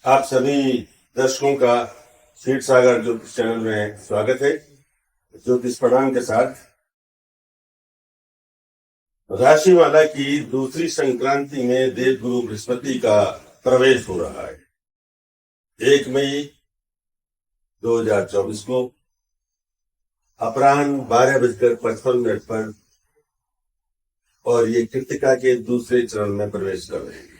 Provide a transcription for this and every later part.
आप सभी दर्शकों का क्षीर सागर ज्योतिष चैनल में स्वागत है। ज्योतिष प्रणाम के साथ राशिमाला की दूसरी संक्रांति में देवगुरु बृहस्पति का प्रवेश हो रहा है 1 मई 2024 को अपराह्न 12:55 पर, और ये कृत्तिका के दूसरे चरण में प्रवेश कर रहे हैं।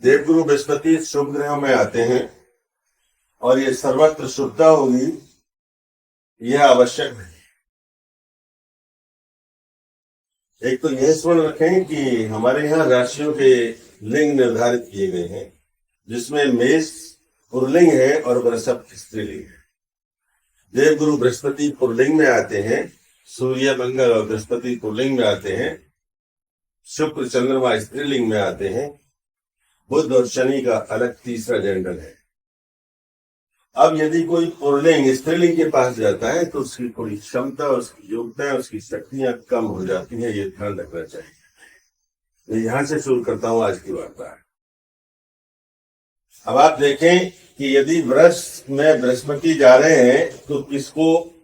देवगुरु बृहस्पति शुभ ग्रहों में आते हैं और ये सर्वत्र शुभता होगी, यह आवश्यक है। एक तो यह स्मरण रखें कि हमारे यहाँ राशियों के लिंग निर्धारित किए गए हैं, जिसमें मेष पुल्लिंग है और वृषभ स्त्रीलिंग है। देवगुरु बृहस्पति पुल्लिंग में आते हैं, सूर्य मंगल और बृहस्पति पुल्लिंग में आते हैं, शुक्र चंद्रमा स्त्रीलिंग में आते हैं, बुध और शनि का अलग तीसरा जेंडर है। अब यदि कोई पुल्लिंग स्त्रीलिंग के पास जाता है तो उसकी थोड़ी क्षमता, उसकी योग्यता, उसकी शक्तियां कम हो जाती हैं, ये ध्यान रखना चाहिए। तो यहां से शुरू करता हूं आज की वार्ता। अब आप देखें कि यदि वृष में बृहस्पति जा रहे हैं तो किसको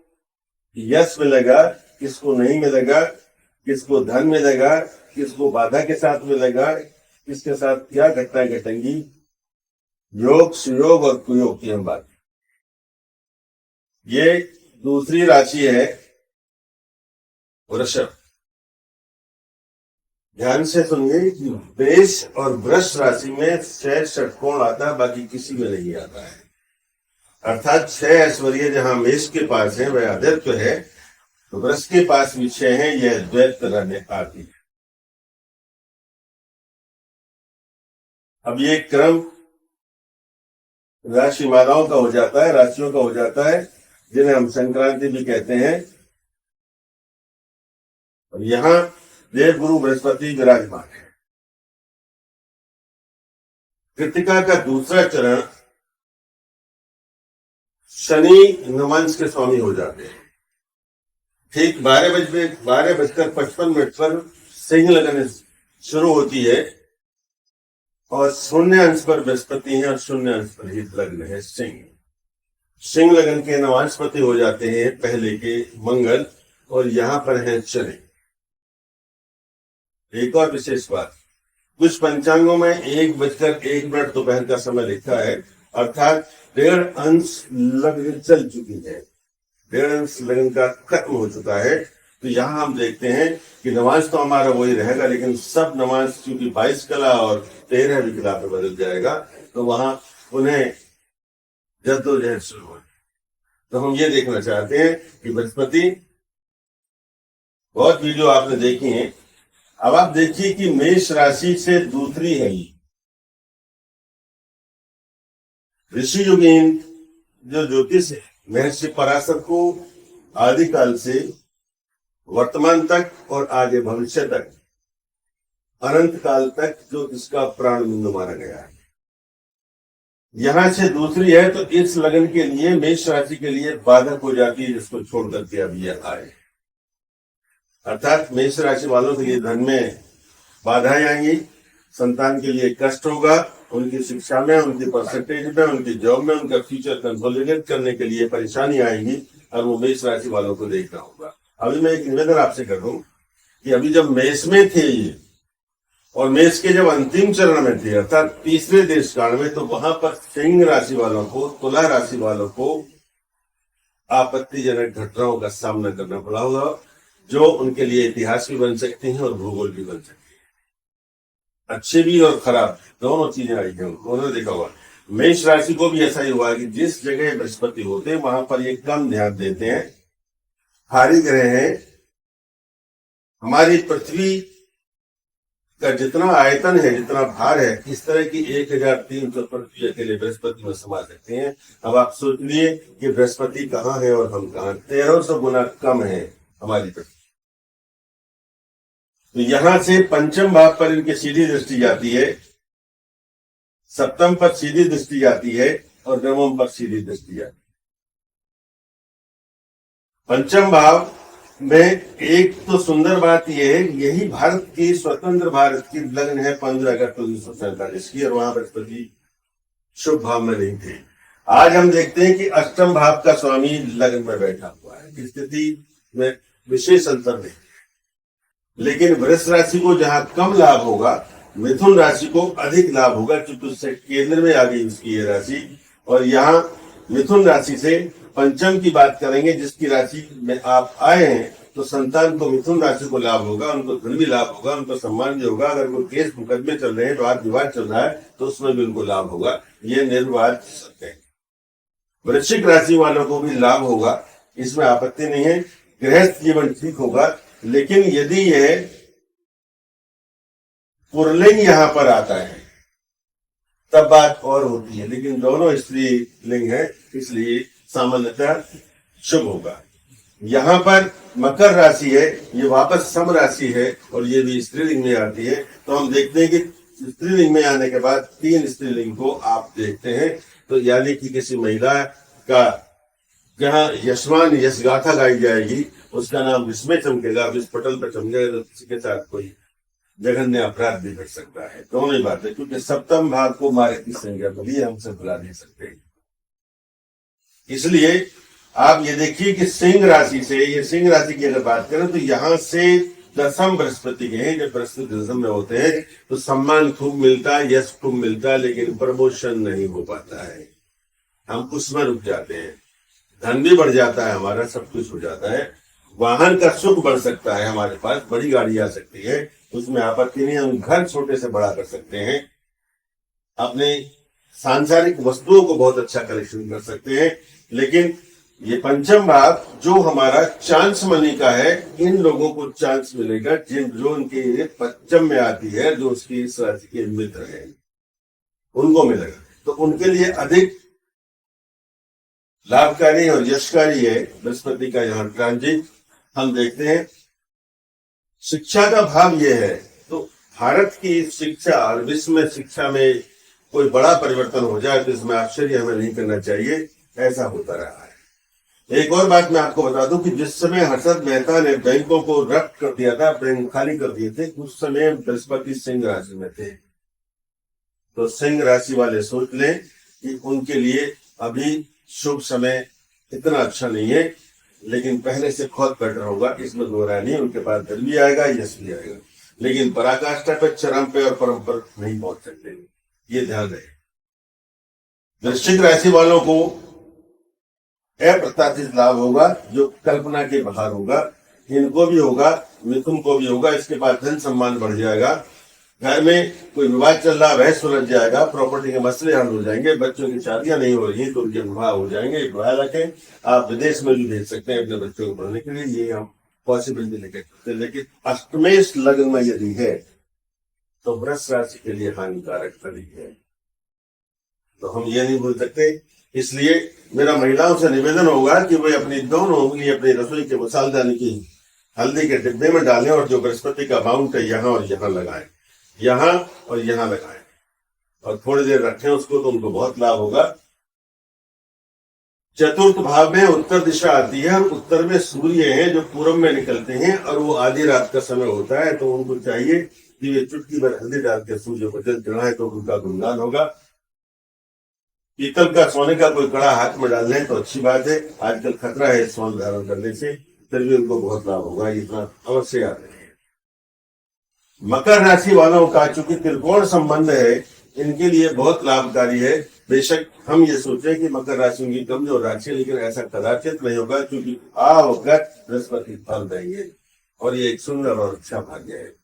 यश मिलेगा, किसको नहीं मिलेगा, किसको धन मिलेगा, किसको बाधा के साथ मिलेगा, किसके साथ क्या घटनाएं घटेंगी, योग सुयोग और कुयोग की हम बात। ये दूसरी राशि है वृषभ। ध्यान से सुनिए कि मेष और वृष राशि में 6 षटकोण आता है, बाकी किसी में नहीं आता है। अर्थात 6 ऐश्वर्य जहां मेष के पास है वह आदित्य है, तो वृष के पास भी 6 है, यह द्वैत रहने आती है। अब ये क्रम राशि मालाओं का हो जाता है, राशियों का हो जाता है, जिन्हें हम संक्रांति भी कहते हैं। और यहां देवगुरु बृहस्पति विराजमान है। कृत्तिका का दूसरा चरण शनि नवंश के स्वामी हो जाते हैं। ठीक 12:55 पर सिंह लगन शुरू होती है और शून्य अंश पर बृहस्पति है और शून्य अंश पर ही लग्न है सिंह लगन के नवांशपति हो जाते हैं पहले के मंगल, और यहां पर है शनि। एक और विशेष बात, कुछ पंचांगों में 1:01 दोपहर का समय लिखा है, अर्थात 1.5 अंश लग्न चल चुकी है, 1.5 अंश लग्न का खत्म हो चुका है। तो यहां हम देखते हैं कि नमाज तो हमारा वही रहेगा, लेकिन सब नमाज क्योंकि 22 कला और 13वीं कला पे बदल जाएगा, तो वहां उन्हें जद्दोजहद शुरू हो। तो हम ये देखना चाहते हैं कि बृहस्पति, बहुत वीडियो आपने देखी है। अब आप देखिए कि मेष राशि से दूसरी है ऋषि युगीन जो ज्योतिष है, महर्षि पराशर को आदिकाल से वर्तमान तक और आगे भविष्य तक, अनंत काल तक जो इसका प्राण बिंदु माना गया है। यहां से दूसरी है तो इस लगन के लिए, मेष राशि के लिए बाधक हो जाती है, जिसको छोड़ करके अब यह आए। अर्थात मेष राशि वालों के लिए धन में बाधाएं आएंगी, संतान के लिए कष्ट होगा, उनकी शिक्षा में, उनकी परसेंटेज में, उनकी जॉब में, उनका फ्यूचर कंसोलिडेट करने के लिए परेशानी आएंगी, और वो मेष राशि वालों को देखना होगा। अभी मैं एक निवेदन आपसे कर दूं कि अभी जब मेष में थे ये, और मेष के जब अंतिम चरण में थे, अर्थात तीसरे देश काल में, तो वहां पर सिंह राशि वालों को, तुला राशि वालों को आपत्तिजनक घटनाओं का सामना करना पड़ा होगा, जो उनके लिए इतिहास भी बन सकती हैं और भूगोल भी बन सकती है। अच्छे भी और खराब दोनों चीजें आई हैं, उन्होंने देखा हुआ। मेष राशि को भी ऐसा ही हुआ कि जिस जगह बृहस्पति होते हैं वहां पर ये कम ध्यान देते हैं। भारी ग्रह है, हमारी पृथ्वी का जितना आयतन है, जितना भार है, इस तरह की 1300 पृथ्वी अकेले बृहस्पति में समा सकते हैं। अब आप सोच लिए कि बृहस्पति कहाँ है और हम कहाँ, 1300 गुना कम है हमारी पृथ्वी। तो यहां से पंचम भाव पर इनकी सीधी दृष्टि जाती है, सप्तम पर सीधी दृष्टि जाती है, और नवम पर सीधी दृष्टि जाती है। पंचम भाव में एक तो सुंदर बात यह है, यही भारत की स्वतंत्र भारत की लग्न है 15 अगस्त 1947 की, और वहां बृहस्पति शुभ भाव में नहीं थे। आज हम देखते हैं कि अष्टम भाव का स्वामी लग्न में बैठा हुआ है, स्थिति में विशेष अंतर नहीं। लेकिन वृष राशि को जहां कम लाभ होगा, मिथुन राशि को अधिक लाभ होगा, क्योंकि उससे केंद्र में आ गई उसकी ये राशि। और यहाँ मिथुन राशि से पंचम की बात करेंगे, जिसकी राशि में आप आए हैं, तो संतान को मिथुन राशि को लाभ होगा, उनको धन भी लाभ होगा, उनको सम्मान भी होगा। अगर कोई केस मुकदमे चल रहे हैं, वाद विवाद चल रहा है, तो उसमें भी उनको लाभ होगा। ये निर्वाद सत्य है। वृश्चिक राशि वालों को भी लाभ होगा, इसमें आपत्ति नहीं है। गृहस्थ जीवन ठीक होगा, लेकिन यदि यह पुरलिंग यहां पर आता है तब बात और होती है, लेकिन दोनों स्त्री लिंग है, इसलिए सामान्यतः शुभ होगा। यहां पर मकर राशि है, ये वापस सम राशि है, और ये भी स्त्रीलिंग में आती है। तो हम देखते हैं कि स्त्रीलिंग में आने के बाद 3 स्त्रीलिंग को आप देखते हैं, तो यानी कि किसी महिला का जहां यशमान यश गाथा गाई जाएगी, उसका नाम विस्मय चमकेगा, इस पटल पर चमकेगा, तो किसी के साथ कोई जघन्य अपराध भी कर सकता है। दोनों ही बात है, क्योंकि सप्तम भाव को मारे की संज्ञा कभी हमसे बुला नहीं सकते। इसलिए आप ये देखिए कि सिंह राशि से, ये सिंह राशि की अगर बात करें तो यहां से दसम बृहस्पति के हैं। जब बृहस्पति दसम में होते हैं तो सम्मान खूब मिलता है, यश खूब मिलता है, लेकिन प्रमोशन नहीं हो पाता है, हम उसमें रुक जाते हैं। धन भी बढ़ जाता है हमारा, सब कुछ हो जाता है। वाहन का सुख बढ़ सकता है, हमारे पास बड़ी गाड़ी आ सकती है, उसमें आपत्ति नहीं। हम घर छोटे से बड़ा कर सकते हैं, अपने सांसारिक वस्तुओं को बहुत अच्छा कलेक्शन कर सकते हैं। लेकिन ये पंचम भाव जो हमारा चांस मनी का है, इन लोगों को चांस मिलेगा जो उनके पंचम में आती है, जो उसकी इस राशि के मित्र हैं, उनको मिलेगा। तो उनके लिए अधिक लाभकारी और यशकारी है बृहस्पति का यहाँ ट्रांजिट। हम देखते हैं शिक्षा का भाव ये है, तो भारत की शिक्षा और विश्व में शिक्षा में कोई बड़ा परिवर्तन हो जाए तो इसमें आश्चर्य हमें नहीं करना चाहिए, ऐसा होता रहा है। एक और बात मैं आपको बता दूं कि जिस समय हर्षद मेहता ने बैंकों को रद्द कर दिया था, बैंक खाली कर दिए थे, उस समय बृहस्पति सिंह राशि में थे। तो सिंह राशि वाले सोच लें कि उनके लिए अभी शुभ समय इतना अच्छा नहीं है, लेकिन पहले से बहुत बेटर होगा, इसमें दो राय नहीं। उनके पास धन भी आएगा, यश भी आएगा, लेकिन पराकाष्ठा पर, चरम पे और परम पर नहीं पहुंच सकते, ये ध्यान रहे। वृश्चिक राशि वालों को अप्रत्याशित लाभ होगा, जो कल्पना के बाहर होगा। इनको भी होगा, मिथुन को भी होगा। इसके बाद धन सम्मान बढ़ जाएगा, घर में कोई विवाद चल रहा वह सुलझ जाएगा, प्रॉपर्टी के मसले हल हो जाएंगे, बच्चों की शादियां नहीं हो रही तो उनके विवाह हो जाएंगे। विवाह रखें, आप विदेश में भी भेज सकते हैं अपने बच्चों को पढ़ने के लिए, ये हम पॉसिबिलिटी लेकर सकते हैं। लेकिन अष्टमेश लग्न में यदि है तो वृष राशि के लिए हानिकारक तरीक है, तो हम ये नहीं भूल सकते। इसलिए मेरा महिलाओं से निवेदन होगा कि वे अपनी दोनों उंगली अपनी रसोई के मसालेदानी की हल्दी के डिब्बे में डालें, और जो बृहस्पति का माउंट है यहाँ और यहाँ लगाएं, यहाँ और यहाँ लगाएं, और थोड़ी देर रखें उसको, तो उनको बहुत लाभ होगा। चतुर्थ भाव में उत्तर दिशा आती है, और उत्तर में सूर्य है जो पूर्व में निकलते हैं, और वो आधी रात का समय होता है। तो उनको चाहिए कि वे चुटकी भर हल्दी डाल के सूर्य को जल चढ़ाए, तो उनका गुणगान होगा। पीतल का सोने का कोई कड़ा हाथ में डाल लें तो अच्छी बात है, आजकल खतरा है स्वर्ण धारण करने से, फिर भी उनको बहुत लाभ होगा, इतना अवश्य याद रखें। मकर राशि वालों का चूंकि त्रिकोण संबंध है, इनके लिए बहुत लाभकारी है। बेशक हम ये सोचें कि मकर राशि की कमजोर राशि है, लेकिन ऐसा कदाचित नहीं होगा, क्योंकि बृहस्पति फल देंगे, और ये एक सुंदर और अच्छा भाग्य है।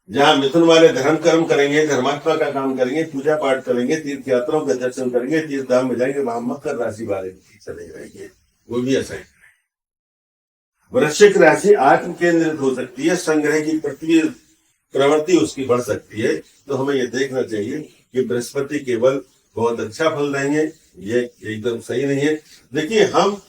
जहां मिथुन वाले धर्म कर्म करेंगे, धर्मात्मा का काम करेंगे, पूजा पाठ करेंगे, तीर्थ यात्राओं के दर्शन करेंगे, तीर्थ धाम में जाएंगे, वहां मकर राशि वाले चले जाएंगे, वो भी ऐसा ही। वृश्चिक राशि आत्म केंद्रित हो सकती है, संग्रह की प्रवृत्ति उसकी बढ़ सकती है। तो हमें ये देखना चाहिए कि बृहस्पति केवल बहुत अच्छा फल देंगे, ये एकदम सही नहीं है। देखिए, हम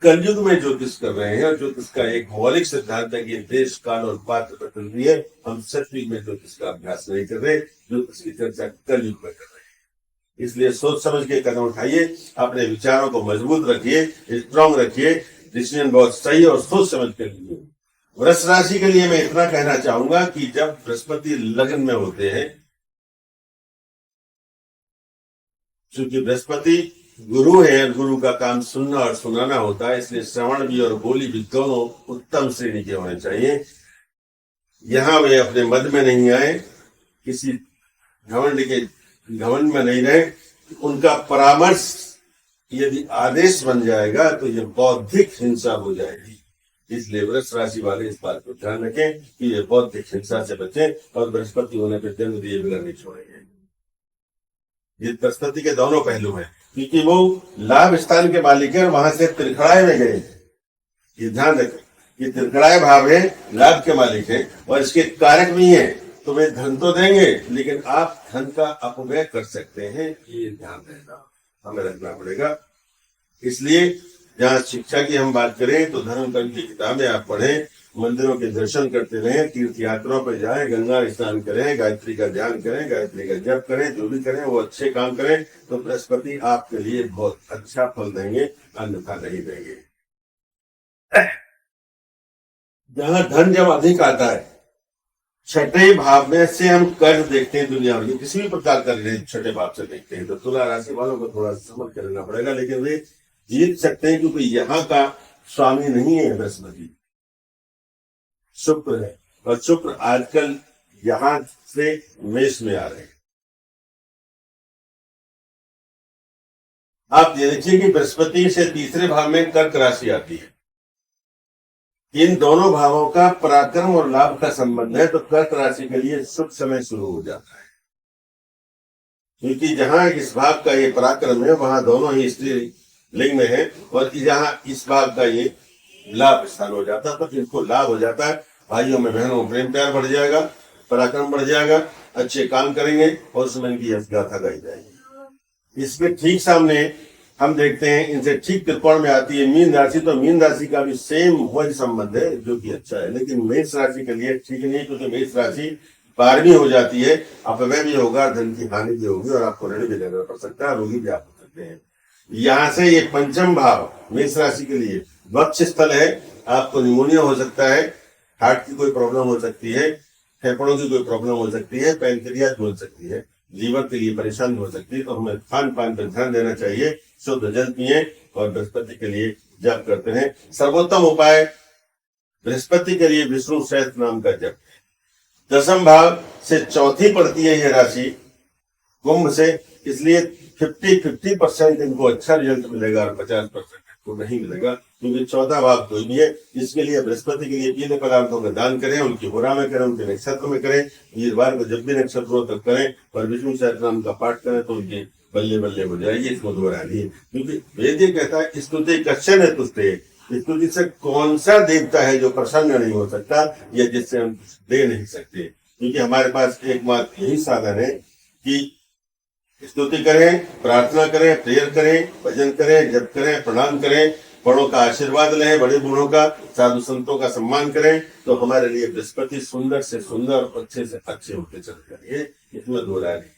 कलयुग में ज्योतिष कर रहे हैं, और ज्योतिष का एक मौलिक सिद्धांत है कि देश काल और पात्र पर चल रही है। हम सतयुग में ज्योतिष का अभ्यास नहीं कर रहे, ज्योतिष की चर्चा कलयुग में कर रहे हैं। इसलिए सोच समझ के कदम उठाइए, अपने विचारों को मजबूत रखिए, स्ट्रांग रखिए, डिसीजन बहुत सही और सोच समझ कर लिए। वृष राशि के लिए मैं इतना कहना चाहूंगा कि जब बृहस्पति लग्न में होते हैं, क्योंकि बृहस्पति गुरु है, गुरु का काम सुनना और सुनाना होता है, इसलिए श्रवण भी और बोली भी दोनों उत्तम श्रेणी के होने चाहिए। यहां वे अपने मद में नहीं आए, किसी घमंड में नहीं रहे। उनका परामर्श यदि आदेश बन जाएगा तो यह बौद्धिक हिंसा हो जाएगी। इसलिए वृष राशि वाले इस बात को ध्यान रखें कि ये बौद्धिक हिंसा से बचें और बृहस्पति होने पर जन्म दिए बिगड़ नहीं छोड़ेंगे। ये बृहस्पति के दोनों पहलू हैं, क्योंकि वो लाभ स्थान के मालिक है, वहां से त्रिखड़ाए में गए। ये ध्यान रखें, ये त्रिखड़ाए भाव है, लाभ के मालिक है और इसके कारक भी हैं। तो वे धन तो देंगे, लेकिन आप धन का अपव्यय कर सकते हैं, ये ध्यान हमें रखना पड़ेगा। इसलिए जहां शिक्षा की हम बात करें तो धर्म कर्म की किताबें आप पढ़ें, मंदिरों के दर्शन करते रहें, तीर्थ यात्राओं पर जाएं, गंगा स्नान करें, गायत्री का ध्यान करें, गायत्री का जप करें, जो भी करें वो अच्छे काम करें, तो बृहस्पति आपके लिए बहुत अच्छा फल देंगे, अन्यथा नहीं देंगे। जहां धन जब अधिक आता है, छठे भाव में से हम कर्ज देखते हैं, दुनिया में किसी भी प्रकार का ऋण छठे भाव से देखते हैं, तो तुला राशि वालों को थोड़ा समझ कर लेना पड़ेगा, लेकिन वे जीत सकते हैं, क्योंकि यहाँ का स्वामी नहीं है बृहस्पति, शुक्र है। और शुक्र आजकल यहां से मेष में आ रहे हैं। आप ये देखिए कि बृहस्पति से तीसरे भाव में कर्क राशि आती है। इन दोनों भावों का पराक्रम और लाभ का संबंध है, तो कर्क राशि के लिए शुभ समय शुरू हो जाता है, क्योंकि जहां इस भाव का ये पराक्रम है वहां दोनों ही स्त्री लिंग में है, और जहां इस भाव का ये लाभ स्थान हो जाता है, तो इनको लाभ हो जाता है। भाइयों में बहनों में प्रेम प्यार बढ़ जाएगा, पराक्रम बढ़ जाएगा, अच्छे काम करेंगे और उसमें इनकी यश गाथा गाई जाएगी। इसके ठीक सामने हम देखते हैं, इनसे ठीक त्रिकोण में आती है मीन राशि। तो मीन राशि का भी सेम वही संबंध है, जो कि अच्छा है, लेकिन मेष राशि के लिए ठीक नहीं, क्योंकि मेष राशि 12वीं हो जाती है, अपव्यय भी होगा, धन की हानि भी होगी और आपको ऋण भी लेना पड़ सकता है, रोगी भी आप हो सकते हैं। यहां से ये पंचम भाव मेष राशि के लिए वक्ष स्थल है, आपको निमोनिया हो सकता है, हार्ट की कोई प्रॉब्लम हो सकती है, फेफड़ों की कोई प्रॉब्लम हो सकती है, पैनक्रियाज हो सकती है, लीवर के लिए परेशानी हो सकती है। तो हमें खान पान पर ध्यान देना चाहिए, शुद्ध जल पिए और बृहस्पति के लिए जप करते हैं। सर्वोत्तम उपाय बृहस्पति के लिए विष्णु सहस्त्र नाम का जप। दसम भाव से चौथी पड़ती है यह राशि कुंभ से, इसलिए 50% इनको अच्छा रिजल्ट मिलेगा और 50% को नहीं मिलेगा, क्योंकि चौथा भाव कोई भी है। इसके लिए बृहस्पति के लिए पीले पदार्थों का दान करें, उनकी होरा में करें, उनके नक्षत्र में करें, वीरवार को जब भी नक्षत्रों तक करें और विष्णु सहस्त्रनाम का पाठ करें, तो उनकी बल्ले बल्ले हो जाएगी। इसको दोहरा नहीं, क्योंकि वेद ये कहता है स्तुति कश्चन है तुष्टे, स्तुति से कौन सा देवता है जो प्रसन्न नहीं हो सकता या जिससे हम दे नहीं सकते, क्योंकि हमारे पास एकमात्र यही साधन है कि स्तुति करें, प्रार्थना करें, प्रेयर करें, भजन करें, जप करें, प्रणाम करें, बड़ों का आशीर्वाद लें, बड़े बूढ़ों का, साधु संतों का सम्मान करें, तो हमारे लिए बृहस्पति सुंदर से सुंदर, अच्छे से अच्छे होते चले जाएंगे, इसमें दो राय नहीं है।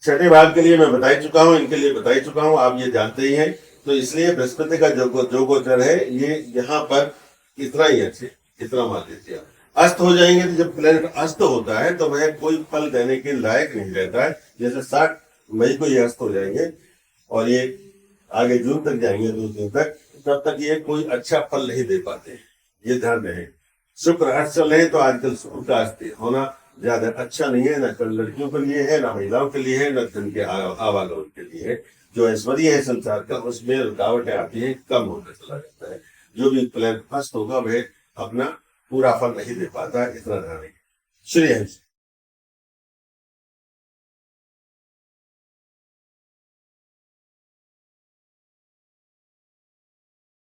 छठे भाग के लिए मैं बता चुका हूं, इनके लिए बता चुका हूं, आप ये जानते ही हैं। तो इसलिए बृहस्पति का जो गोचर है ये यहाँ पर इतना ही अच्छे, इतना मान लीजिए। अस्त हो जाएंगे, तो जब प्लेनेट अस्त होता है तो वह कोई फल देने के लायक नहीं रहता है। जैसे 60 मई को ये अस्त हो जाएंगे और ये आगे जून तक जाएंगे, 2 जून तक, तब तक ये कोई अच्छा फल नहीं दे पाते, ये ध्यान रहे। शुक्र अस्त चल रहे, तो आजकल शुक्र का अस्त होना ज्यादा अच्छा नहीं है, न लड़कियों के लिए है, न महिलाओं के लिए है, न धन के आवागमन के लिए है। जो ऐश्वर्य है संसार का, उसमें रुकावटें आती है, कम होकर चला जाता है। जो भी प्लेनेट अस्त होगा वह अपना पूरा फल नहीं दे पाता, इतना ध्यान रखिए। श्री हरि।